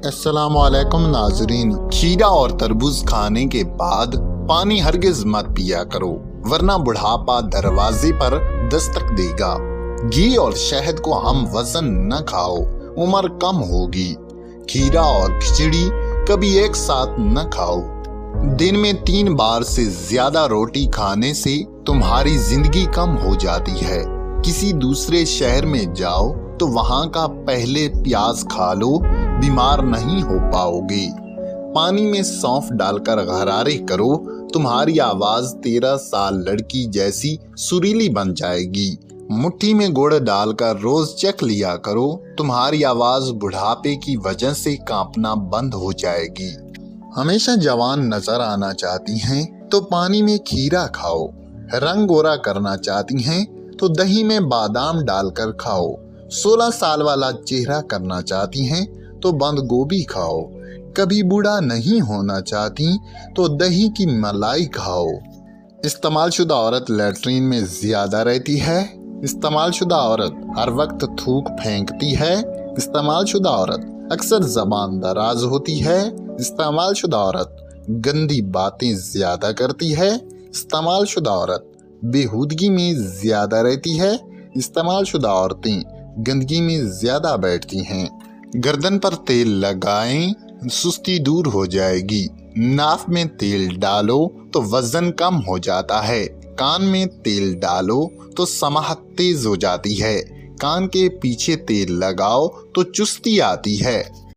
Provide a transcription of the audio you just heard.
अस्सलामुअलैकुम नाजरीन। खीरा और तरबूज खाने के बाद पानी हरगिज मत पिया करो, वरना बुढ़ापा दरवाजे पर दस्तक देगा। घी और शहद को हम वजन न खाओ, उम्र कम होगी। खीरा और खिचड़ी कभी एक साथ न खाओ। दिन में 3 बार से ज्यादा रोटी खाने से तुम्हारी जिंदगी कम हो जाती है। किसी दूसरे शहर में जाओ तो वहां का पहले प्याज खा लो, बीमार नहीं हो पाओगे। पानी में सौंफ डालकर गरारे करो, तुम्हारी आवाज 13 साल लड़की जैसी सुरीली बन जाएगी। मुट्ठी में गुड़ डालकर रोज चख लिया करो, तुम्हारी आवाज बुढ़ापे की वजह से कांपना बंद हो जाएगी। हमेशा जवान नजर आना चाहती हैं तो पानी में खीरा खाओ। रंग गोरा करना चाहती हैं तो दही में बादाम डालकर खाओ। 16 साल वाला चेहरा करना चाहती हैं तो बंद गोभी खाओ। कभी बूढ़ा नहीं होना चाहती तो दही की मलाई खाओ। इस्तेमाल शुदा औरत लैट्रीन में ज्यादा रहती है। इस्तेमाल शुदा औरत हर वक्त थूक फेंकती है। इस्तेमाल शुदा औरत अक्सर जबान दराज होती है। इस्तेमाल शुदा औरत गंदी बातें ज्यादा करती है। इस्तेमाल शुदा औरत बेहूदगी में ज्यादा रहती है। इस्तेमाल शुदा औरतें गंदगी में ज्यादा बैठती हैं। गर्दन पर तेल लगाएं, सुस्ती दूर हो जाएगी। नाक में तेल डालो तो वजन कम हो जाता है। कान में तेल डालो तो समाहत तेज हो जाती है। कान के पीछे तेल लगाओ तो चुस्ती आती है।